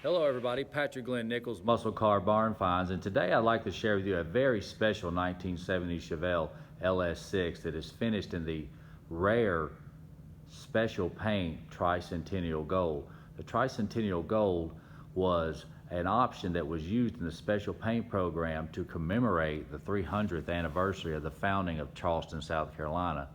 Hello everybody, Patrick Glenn Nichols, Muscle Car Barn Finds, and today I'd like to share with you a very special 1970 Chevelle LS6 that is finished in the rare special paint Tri Centennial Gold. The Tri Centennial Gold was an option that was used in the special paint program to commemorate the 300th anniversary of the founding of Charleston, South Carolina.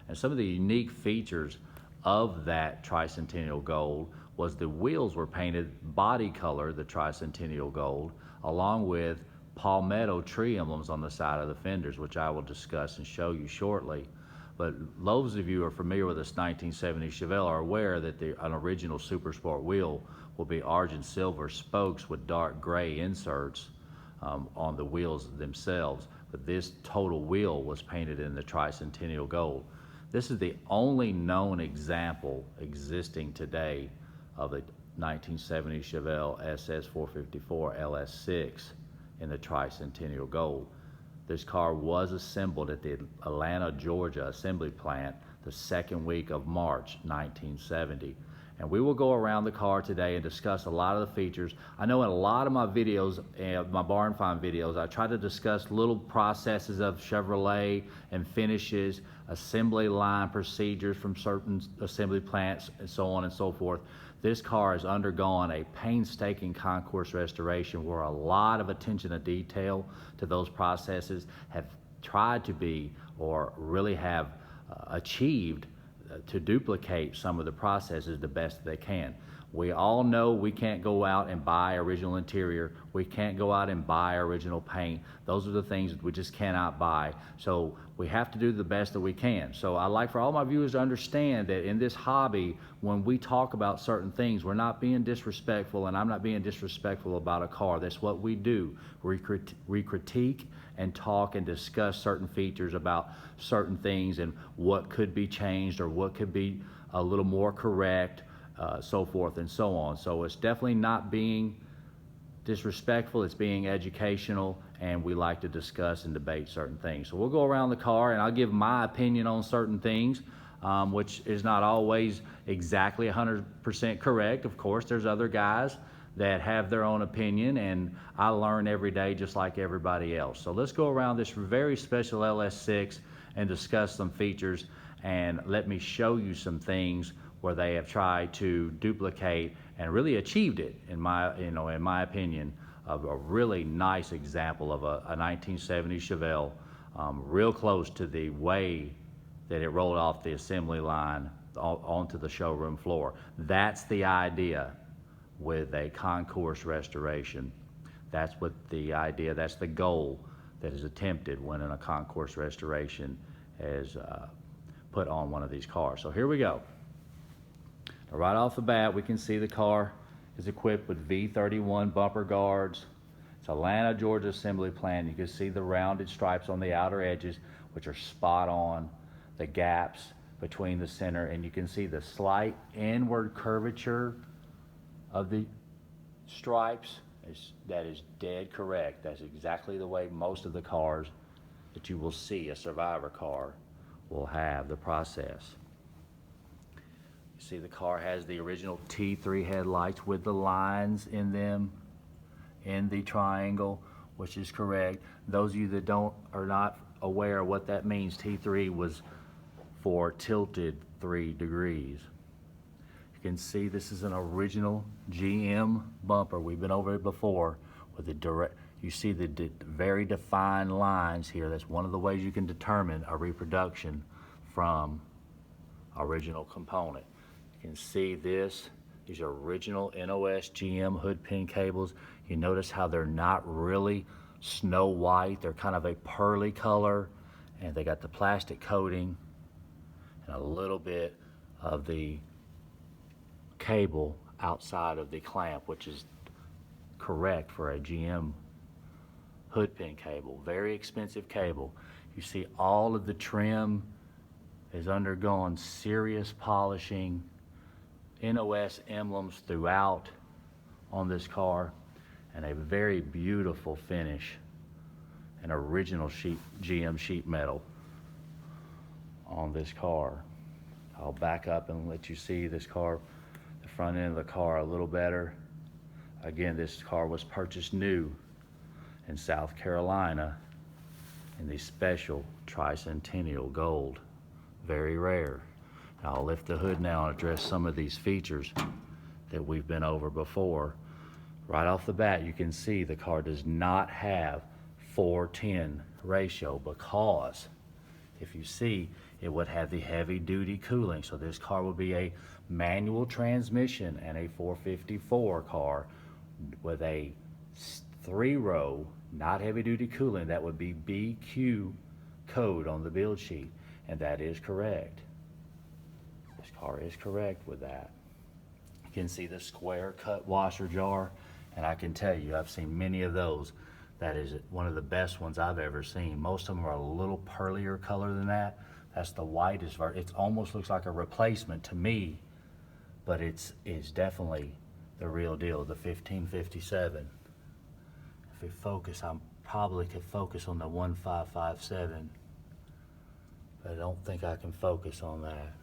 And some of the unique features of that Tri Centennial Gold was the wheels were painted body color, the Tri Centennial Gold, along with palmetto tree emblems on the side of the fenders, which I will discuss and show you shortly. But those of you who are familiar with this 1970 Chevelle are aware that an original Super Sport wheel will be argent silver spokes with dark gray inserts on the wheels themselves. But this total wheel was painted in the Tri Centennial Gold. This is the only known example existing today of the 1970 Chevelle SS454 LS6 in the Tri Centennial Gold. This car was assembled at the Atlanta, Georgia assembly plant the second week of March 1970. And we will go around the car today and discuss a lot of the features. I know in a lot of my videos, my barn find videos, I try to discuss little processes of Chevrolet and finishes, assembly line procedures from certain assembly plants, and so on and so forth. This car has undergone a painstaking concourse restoration where a lot of attention to detail to those processes have tried to be, or really have achieved to duplicate some of the processes the best that they can. We all know we can't go out and buy original interior. We can't go out and buy original paint. Those are the things that we just cannot buy. So we have to do the best that we can. So I like for all my viewers to understand that in this hobby, when we talk about certain things, we're not being disrespectful, and I'm not being disrespectful about a car. That's what we do. We critique and talk and discuss certain features about certain things and what could be changed or what could be a little more correct, so forth and so on. So it's definitely not being disrespectful, it's being educational, and we like to discuss and debate certain things. So we'll go around the car and I'll give my opinion on certain things, which is not always exactly 100% correct. Of course, there's other guys that have their own opinion, and I learn every day just like everybody else. So let's go around this very special LS6 and discuss some features, and let me show you some things where they have tried to duplicate and really achieved it, in my opinion, of a really nice example of a 1970 Chevelle, real close to the way that it rolled off the assembly line onto the showroom floor. That's the idea with a concourse restoration. That's what the idea, that's the goal that is attempted when a concourse restoration is put on one of these cars. So here we go. Now, right off the bat, we can see the car is equipped with V31 Bumper Guards. It's Atlanta, Georgia assembly plant. You can see the rounded stripes on the outer edges, which are spot on, the gaps between the center, and you can see the slight inward curvature of the stripes. That is dead correct. That's exactly the way most of the cars that you will see, a Survivor car, will have the process. You see the car has the original T3 headlights with the lines in them in the triangle, which is correct. Those of you that are not aware of what that means, T3 was for tilted 3 degrees. You can see this is an original GM bumper. We've been over it before with the direct. You see the very defined lines here. That's one of the ways you can determine a reproduction from original component. You can see these are original NOS GM hood pin cables. You notice how they're not really snow white. They're kind of a pearly color, and they got the plastic coating and a little bit of the cable outside of the clamp, which is correct for a GM hood pin cable. Very expensive cable. You see all of the trim has undergone serious polishing. NOS emblems throughout on this car, and a very beautiful finish, an original GM sheet metal on this car. I'll back up and let you see this car, the front end of the car a little better. Again, this car was purchased new in South Carolina in the special Tri Centennial Gold. Very rare. Now, I'll lift the hood now and address some of these features that we've been over before. Right off the bat, you can see the car does not have 4:10 ratio, because if you see, it would have the heavy duty cooling. So this car would be a manual transmission and a 454 car with a 3-row, not heavy duty cooling. That would be BQ code on the build sheet, and that is correct. This car is correct with that. You can see the square cut washer jar, and I can tell you, I've seen many of those. That is one of the best ones I've ever seen. Most of them are a little pearlier color than that. That's the whitest version. It almost looks like a replacement to me, but it's definitely the real deal, the 1557. If we focus, I probably could focus on the 1557, but I don't think I can focus on that.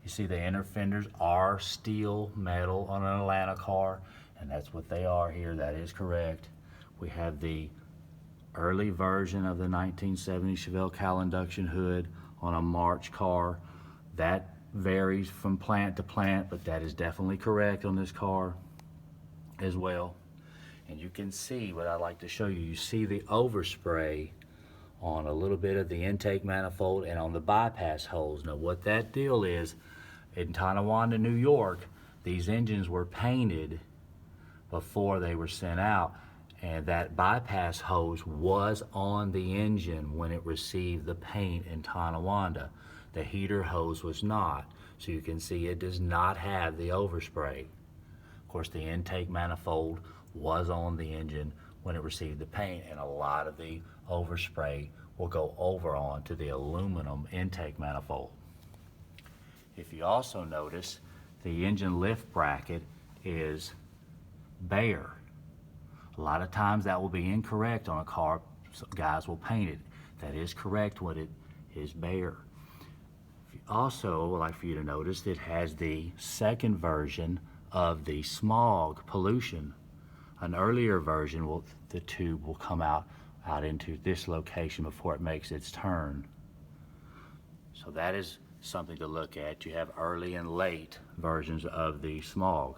You see the inner fenders are steel metal on an Atlanta car, and that's what they are here. That is correct. We have the early version of the 1970 Chevelle Cowl induction hood on a March car. That varies from plant to plant, but that is definitely correct on this car as well. And you can see what I like to show you. You see the overspray on a little bit of the intake manifold and on the bypass holes. Now what that deal is, in Tonawanda, New York, these engines were painted before they were sent out, and that bypass hose was on the engine when it received the paint in Tonawanda. The heater hose was not. So you can see it does not have the overspray. Of course, the intake manifold was on the engine when it received the paint, and a lot of the overspray will go over onto the aluminum intake manifold. If you also notice, the engine lift bracket is bare. A lot of times that will be incorrect on a car. So guys will paint it. That is correct when it is bare. Also, I would like for you to notice it has the second version of the smog pollution. An earlier version, the tube will come out into this location before it makes its turn. So that is something to look at. You have early and late versions of the smog.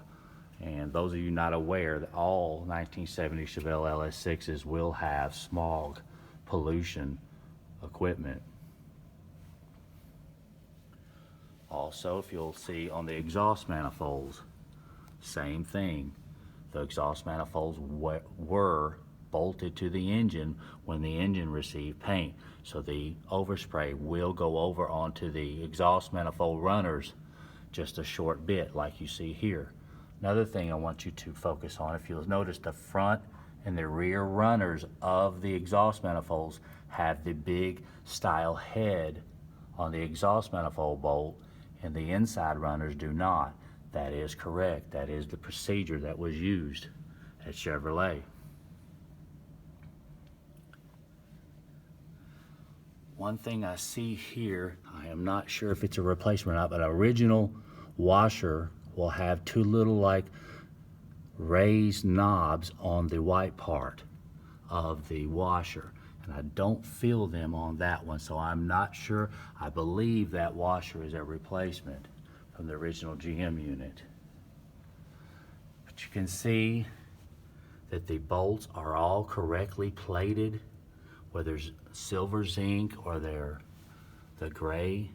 And those of you not aware that all 1970 Chevelle LS6s will have smog pollution equipment. Also, if you'll see on the exhaust manifolds, same thing. The exhaust manifolds were bolted to the engine when the engine received paint. So the overspray will go over onto the exhaust manifold runners just a short bit, like you see here. Another thing I want you to focus on, if you'll notice, the front and the rear runners of the exhaust manifolds have the big style head on the exhaust manifold bolt, and the inside runners do not. That is correct. That is the procedure that was used at Chevrolet. One thing I see here, I am not sure if it's a replacement or not, but an original washer will have two little like raised knobs on the white part of the washer, and I don't feel them on that one, so I'm not sure. I believe that washer is a replacement from the original GM unit. But you can see that the bolts are all correctly plated, whether there's silver zinc or they're the gray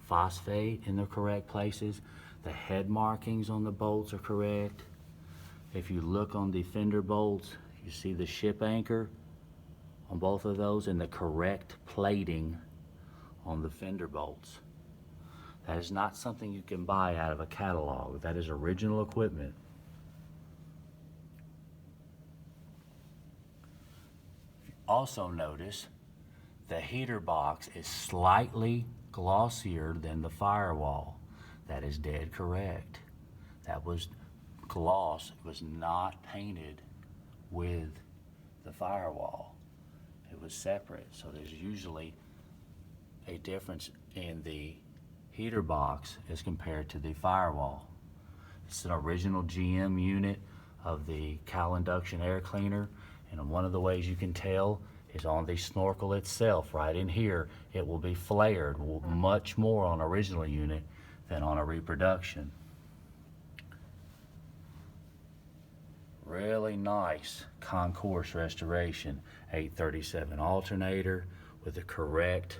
phosphate in the correct places. The head markings on the bolts are correct. If you look on the fender bolts, you see the ship anchor on both of those and the correct plating on the fender bolts. That is not something you can buy out of a catalog. That is original equipment. Also notice the heater box is slightly glossier than the firewall. That is dead correct. That was gloss. It was not painted with the firewall. It was separate. So there's usually a difference in the heater box as compared to the firewall. It's an original GM unit of the Cowl induction air cleaner, and one of the ways you can tell is on the snorkel itself. Right in here, it will be flared much more on original unit than on a reproduction. Really nice concourse restoration. 837 alternator with the correct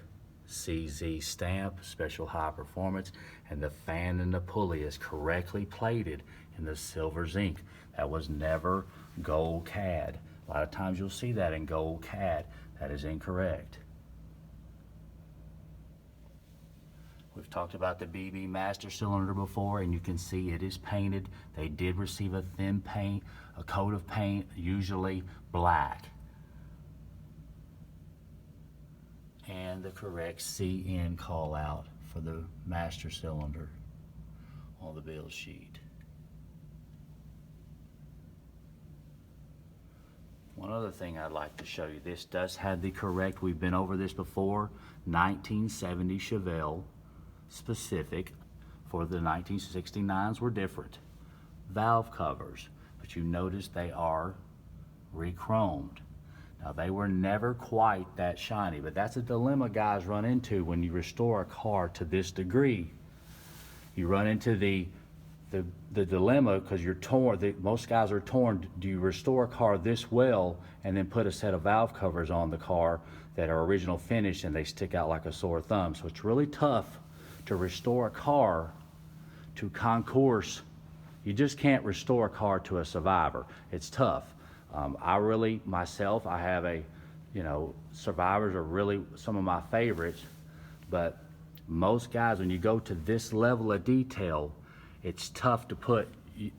CZ stamp, special high performance, and the fan and the pulley is correctly plated in the silver zinc. That was never gold cad. A lot of times you'll see that in gold cad. That is incorrect. We've talked about the BB master cylinder before, and you can see it is painted. They did receive a thin paint, a coat of paint, usually black. And the correct CN call out for the master cylinder on the build sheet. One other thing I'd like to show you, this does have the correct, we've been over this before, 1970 Chevelle specific. For the 1969s were different. Valve covers, but you notice they are re-chromed. Now they were never quite that shiny, but that's a dilemma guys run into when you restore a car to this degree. You run into the dilemma because you're torn. Most guys are torn. Do you restore a car this well and then put a set of valve covers on the car that are original finish and they stick out like a sore thumb? So it's really tough to restore a car to concourse. You just can't restore a car to a survivor. It's tough. I really, myself, I have survivors are really some of my favorites, but most guys, when you go to this level of detail, it's tough to put,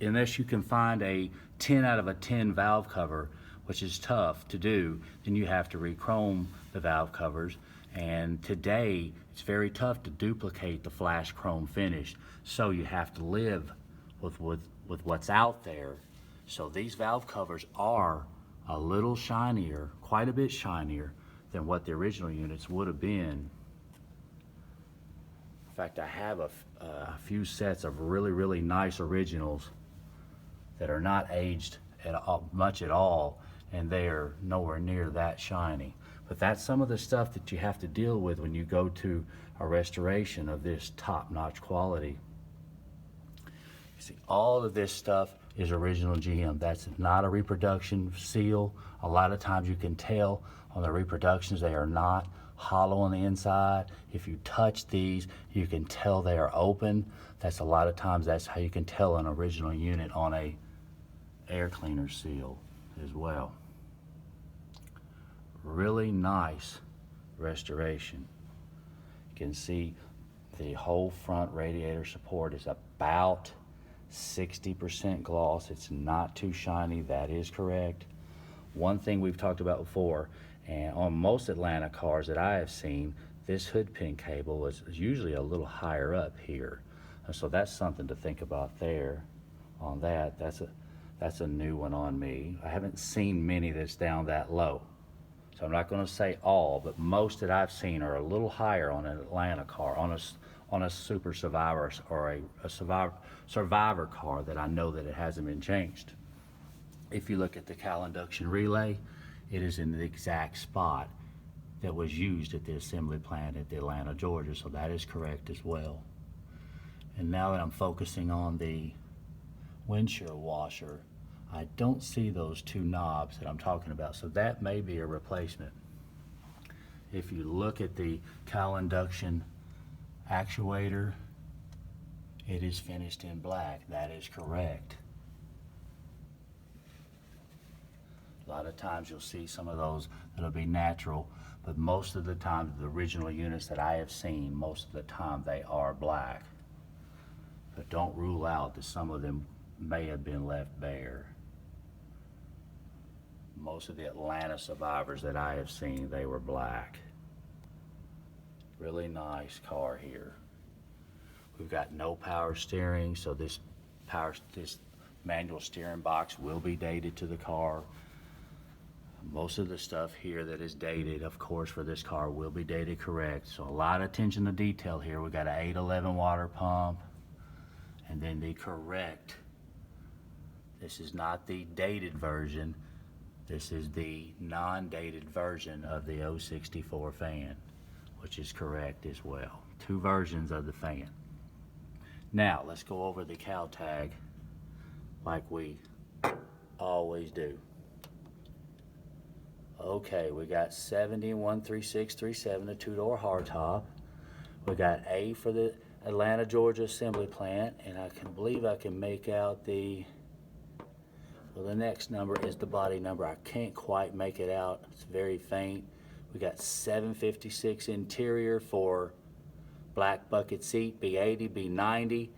unless you can find a 10 out of a 10 valve cover, which is tough to do, then you have to re-chrome the valve covers. And today, it's very tough to duplicate the flash chrome finish. So you have to live with what's out there. So these valve covers are a little shinier, quite a bit shinier than what the original units would have been. In fact, I have a few sets of really, really nice originals that are not aged much at all, and they're nowhere near that shiny. But that's some of the stuff that you have to deal with when you go to a restoration of this top-notch quality. You see, all of this stuff is original GM. That's not a reproduction seal. A lot of times you can tell on the reproductions they are not hollow on the inside. If you touch these, you can tell they are open. That's a lot of times that's how you can tell an original unit on a air cleaner seal as well. Really nice restoration. You can see the whole front radiator support is about 60% gloss. It's not too shiny, that is correct. One thing we've talked about before, and on most Atlanta cars that I have seen, this hood pin cable is usually a little higher up here. So that's something to think about there on that. That's a new one on me. I haven't seen many that's down that low. So I'm not going to say all, but most that I've seen are a little higher on an Atlanta car, on a super survivor or a survivor car that I know that it hasn't been changed. If you look at the Cowl induction relay, it is in the exact spot that was used at the assembly plant at the Atlanta, Georgia, so that is correct as well. And now that I'm focusing on the windshield washer, I don't see those two knobs that I'm talking about, so that may be a replacement. If you look at the Cowl induction actuator, it is finished in black. That is correct. A lot of times you'll see some of those that'll be natural, but most of the time the original units that I have seen, most of the time they are black. But don't rule out that some of them may have been left bare. Most of the Atlanta survivors that I have seen, they were black. Really nice car here. We've got no power steering, so this manual steering box will be dated to the car. Most of the stuff here that is dated, of course, for this car will be dated correct. So a lot of attention to detail here. We got an 811 water pump, And then the correct, this is not the dated version, this is the non-dated version of the 064 fan, which is correct as well. Two versions of the fan. Now, let's go over the cowl tag like we always do. Okay, we got 713637, a two-door hardtop. We got A for the Atlanta, Georgia assembly plant, and I can believe I can make out the, well, the next number is the body number. I can't quite make it out. It's very faint. We got 756 interior for black bucket seat, B80, B90.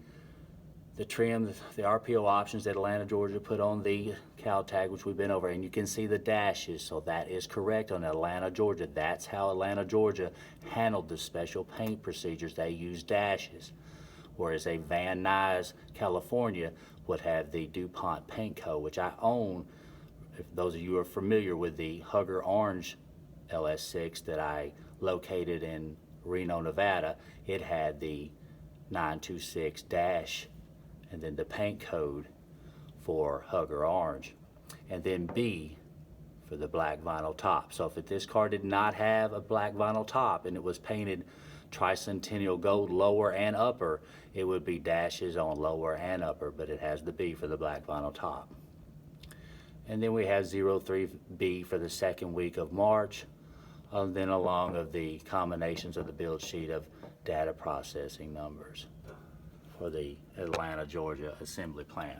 The trim, the RPO options that Atlanta, Georgia put on the cowl tag, which we've been over, and you can see the dashes, so that is correct on Atlanta, Georgia. That's how Atlanta, Georgia handled the special paint procedures. They use dashes, whereas a Van Nuys, California would have the DuPont paint code, which I own. If those of you are familiar with the Hugger Orange LS6 that I located in Reno, Nevada, it had the 926 dash and then the paint code for Hugger Orange, and then B for the black vinyl top. So if this car did not have a black vinyl top and it was painted Tri Centennial Gold lower and upper, it would be dashes on lower and upper, but it has the B for the black vinyl top. And then we have 03B for the second week of March, and then along of the combinations of the build sheet of data processing numbers for the Atlanta, Georgia assembly plant.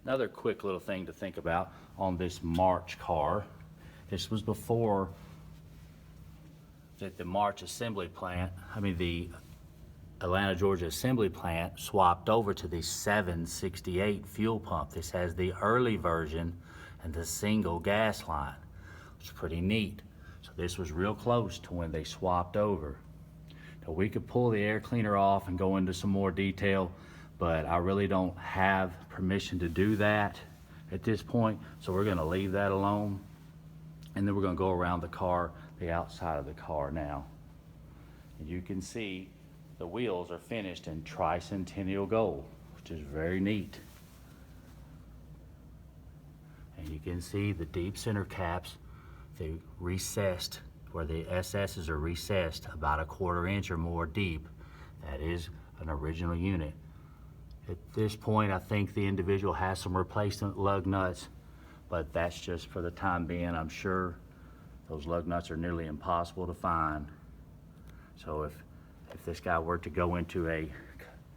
Another quick little thing to think about on this March car, this was before that the March assembly plant, the Atlanta, Georgia assembly plant swapped over to the 768 fuel pump. This has the early version and the single gas line, which is pretty neat. So this was real close to when they swapped over. Now we could pull the air cleaner off and go into some more detail, but I really don't have permission to do that at this point, so we're gonna leave that alone. And then we're gonna go around the car, the outside of the car now. And you can see the wheels are finished in Tri Centennial Gold, which is very neat. And you can see the deep center caps, they recessed, where the SS's are recessed about a 1/4 inch or more deep. That is an original unit. At this point, I think the individual has some replacement lug nuts, but that's just for the time being. I'm sure those lug nuts are nearly impossible to find. So if this guy were to go into a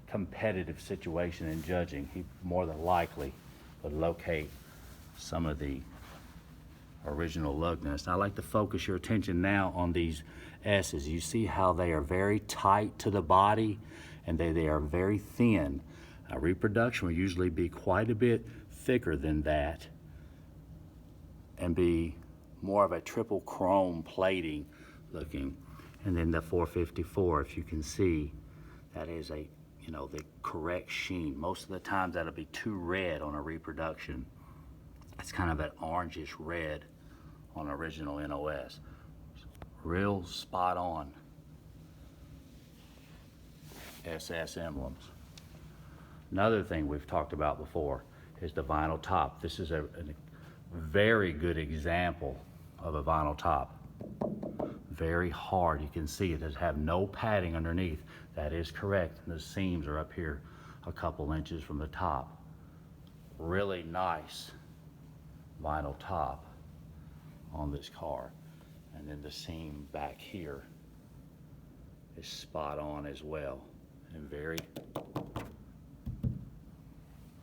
competitive situation in judging, he more than likely would locate some of the original lug nuts. Now, I'd like to focus your attention now on these S's. You see how they are very tight to the body and they are very thin. Reproduction will usually be quite a bit thicker than that and be more of a triple chrome plating looking. And then the 454, if you can see, that is a, the correct sheen. Most of the times that'll be too red on a reproduction. It's kind of an orangish red on original NOS. Real spot on SS emblems. Another thing we've talked about before is the vinyl top. This is a very good example of a vinyl top. Very hard. You can see it does have no padding underneath. That is correct. And the seams are up here a couple inches from the top. Really nice vinyl top on this car. And then the seam back here is spot on as well. And very,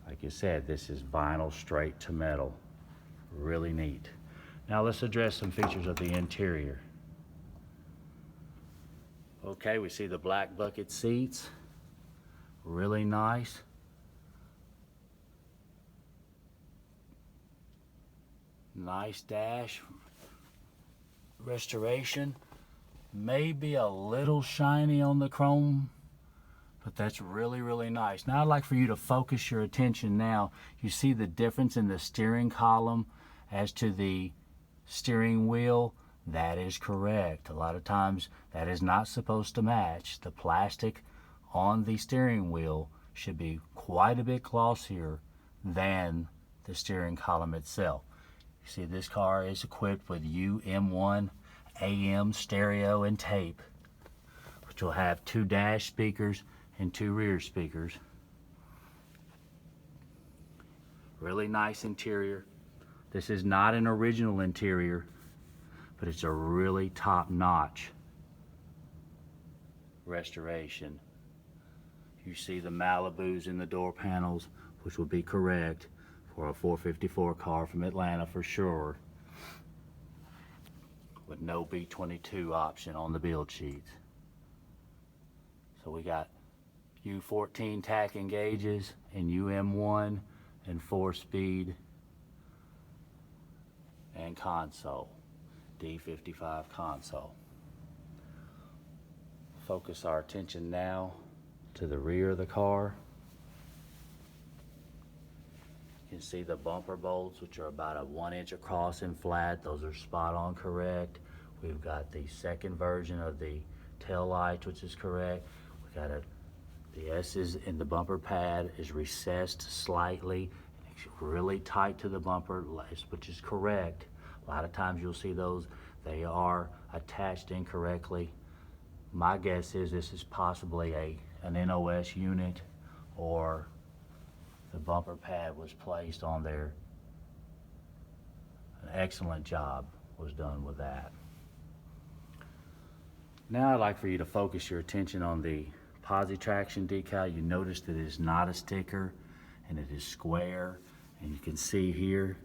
like I said, this is vinyl straight to metal. Really neat. Now let's address some features of the interior. Okay, we see the black bucket seats. Really nice. Nice dash. Restoration. Maybe a little shiny on the chrome, but that's really, really nice. Now I'd like for you to focus your attention now. You see the difference in the steering column as to the steering wheel. That is correct. A lot of times that is not supposed to match. The plastic on the steering wheel should be quite a bit glossier than the steering column itself. You see, this car is equipped with UM1 AM stereo and tape, which will have 2 dash speakers and 2 rear speakers. Really nice interior. This is not an original interior, but it's a really top-notch restoration. You see the Malibus in the door panels, which will be correct for a 454 car from Atlanta for sure, with no B22 option on the build sheets. So we got U14 tacking gauges and UM1 and 4-speed and console, D55 console. Focus our attention now to the rear of the car. You can see the bumper bolts, which are about a 1 inch across and flat. Those are spot on correct. We've got the second version of the tail lights, which is correct. We got the S's in the bumper pad is recessed slightly. It's really tight to the bumper, which is correct. A lot of times you'll see those, they are attached incorrectly. My guess is this is possibly an NOS unit, or the bumper pad was placed on there. An excellent job was done with that. Now I'd like for you to focus your attention on the posi traction decal. You notice that it is not a sticker and it is square, and you can see here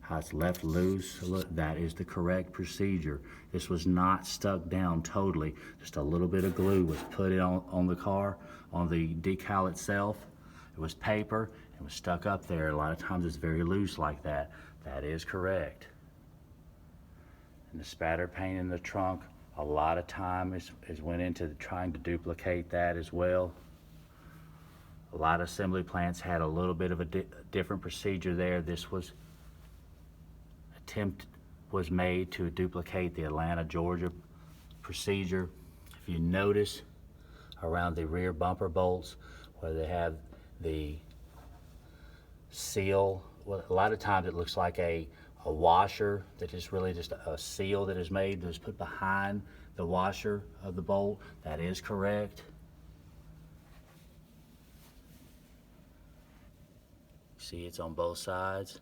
how it's left loose. Look, that is the correct procedure. This was not stuck down totally. Just a little bit of glue was put on the car, on the decal itself. It was paper and was stuck up there. A lot of times it's very loose like that. That is correct. And the spatter paint in the trunk, a lot of time is went into trying to duplicate that as well. A lot of assembly plants had a little bit of a different procedure there. This attempt was made to duplicate the Atlanta, Georgia procedure. If you notice around the rear bumper bolts where they have the seal, well, a lot of times it looks like a washer that is really just a seal that is made, that's put behind the washer of the bolt. That is correct. See, it's on both sides.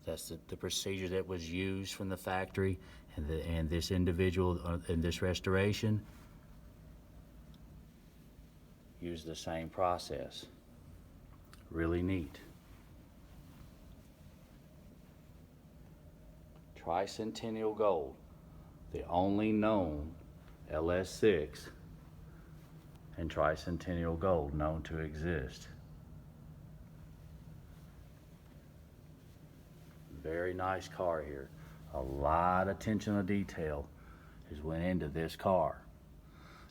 That's the procedure that was used from the factory, and this individual in this restoration used the same process. Really neat. Tri Centennial Gold, the only known LS6 and Tri Centennial Gold known to exist. Very nice car here. A lot of attention to detail has went into this car.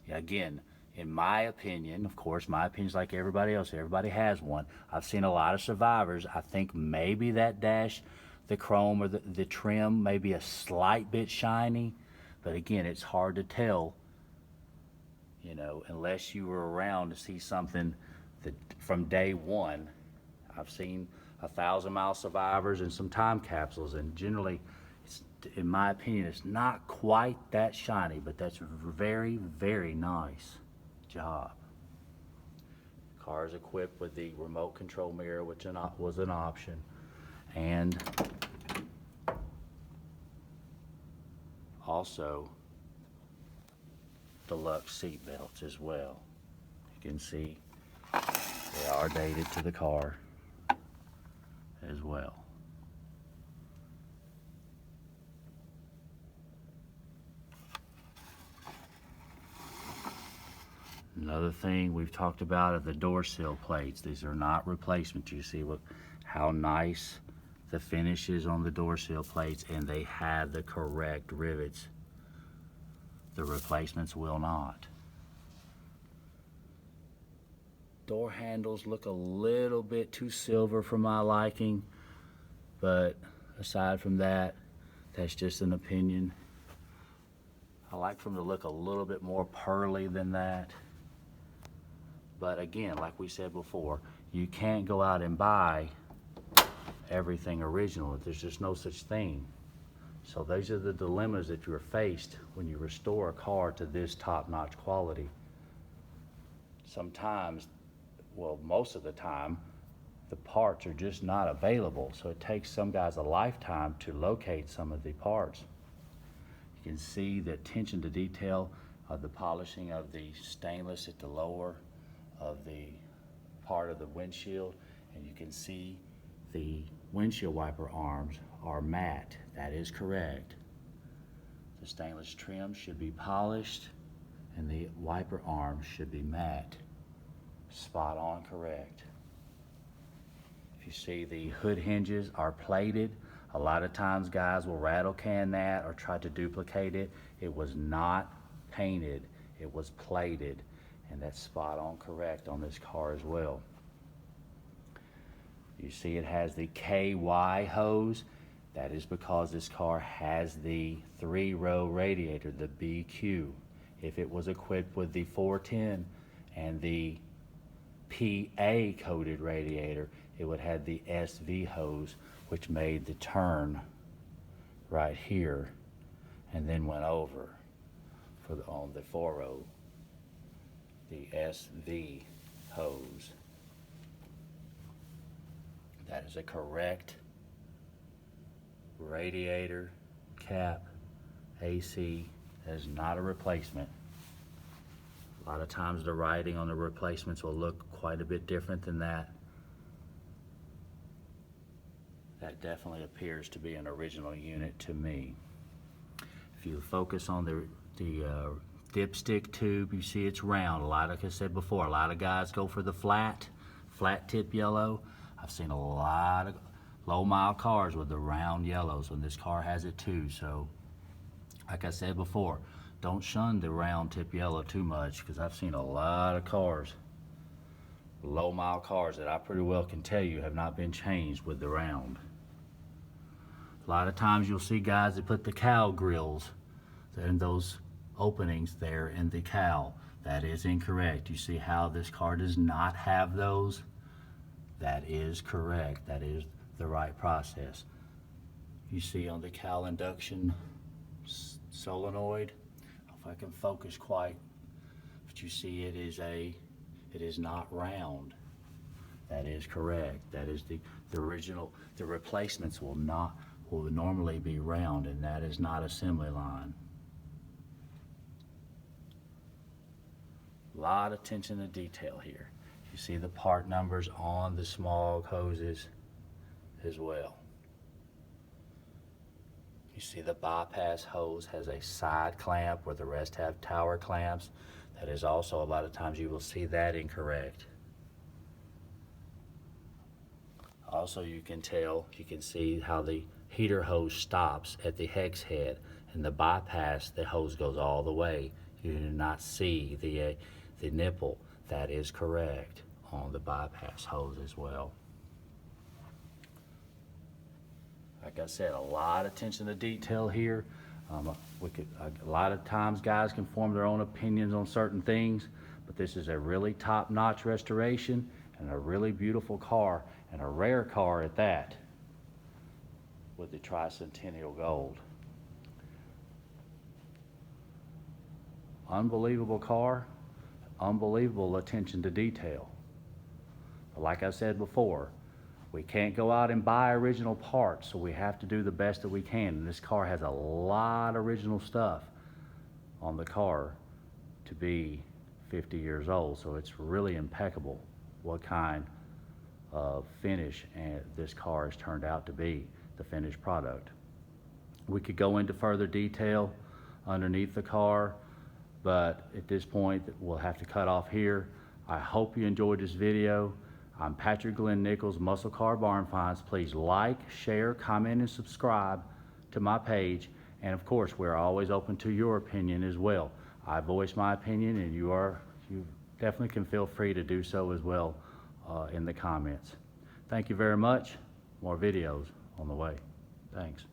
Again, in my opinion, of course, my opinion's like everybody else. Everybody has one. I've seen a lot of survivors. I think maybe that dash, the chrome or the trim may be a slight bit shiny, but again, it's hard to tell, you know, unless you were around to see something that from day one. I've seen 1,000-mile survivors and some time capsules, and generally, in my opinion, it's not quite that shiny, but that's very, very nice job. Car is equipped with the remote control mirror, which was an option, and also deluxe seat belts as well. You can see they are dated to the car as well. Another thing we've talked about are the door sill plates. These are not replacements. You see how nice the finish is on the door sill plates, and they have the correct rivets. The replacements will not. Door handles look a little bit too silver for my liking, but aside from that, that's just an opinion. I like for them to look a little bit more pearly than that. But again, like we said before, you can't go out and buy everything original. There's just no such thing. So those are the dilemmas that you're faced when you restore a car to this top-notch quality. Sometimes, well, most of the time, the parts are just not available. So it takes some guys a lifetime to locate some of the parts. You can see the attention to detail of the polishing of the stainless at the lower of the part of the windshield, and you can see the windshield wiper arms are matte. That is correct. The stainless trim should be polished and the wiper arms should be matte. Spot on correct. If you see, the hood hinges are plated. A lot of times guys will rattle can that or try to duplicate it. It was not painted, it was plated, and that's spot on correct on this car as well. You see it has the KY hose. That is because this car has the 3-row radiator, the BQ. If it was equipped with the 410 and the PA coated radiator, it would have the SV hose, which made the turn right here and then went over for on the 4-row, the SV hose. That is a correct radiator cap AC. That is not a replacement. A lot of times the writing on the replacements will look quite a bit different than that. That definitely appears to be an original unit to me. If you focus on the dipstick tube, you see it's round. Like I said before, a lot of guys go for the flat tip yellow. I've seen a lot of low mile cars with the round yellows, and this car has it too. So like I said before, don't shun the round tip yellow too much, because I've seen a lot of cars, low mile cars, that I pretty well can tell you have not been changed with the round. A lot of times you'll see guys that put the cowl grills in those openings there in the cowl. That is incorrect. You see how this car does not have those? That is correct. That is the right process. You see on the cowl induction solenoid, if I can focus quite, but you see it is not round. That is correct. That is the original. The replacements will normally be round, and that is not assembly line. A lot of attention to detail here. You see the part numbers on the small hoses as well. You see the bypass hose has a side clamp where the rest have tower clamps. That is also, a lot of times you will see that incorrect. Also, you can see how the heater hose stops at the hex head, and the bypass, the hose goes all the way. You do not see the nipple. That is correct on the bypass hose as well. Like I said, a lot of attention to detail here. A lot of times guys can form their own opinions on certain things, but this is a really top-notch restoration and a really beautiful car, and a rare car at that, with the Tri Centennial Gold. Unbelievable car, unbelievable attention to detail. But like I said before, we can't go out and buy original parts, so we have to do the best that we can. And this car has a lot of original stuff on the car to be 50 years old, so it's really impeccable what kind of finish this car has turned out to be, the finished product. We could go into further detail underneath the car, but at this point we'll have to cut off here. I hope you enjoyed this video. I'm Patrick Glenn Nichols, Muscle Car Barn Finds. Please like, share, comment, and subscribe to my page. And of course, we're always open to your opinion as well. I voice my opinion, and you definitely can feel free to do so as well in the comments. Thank you very much. More videos on the way. Thanks.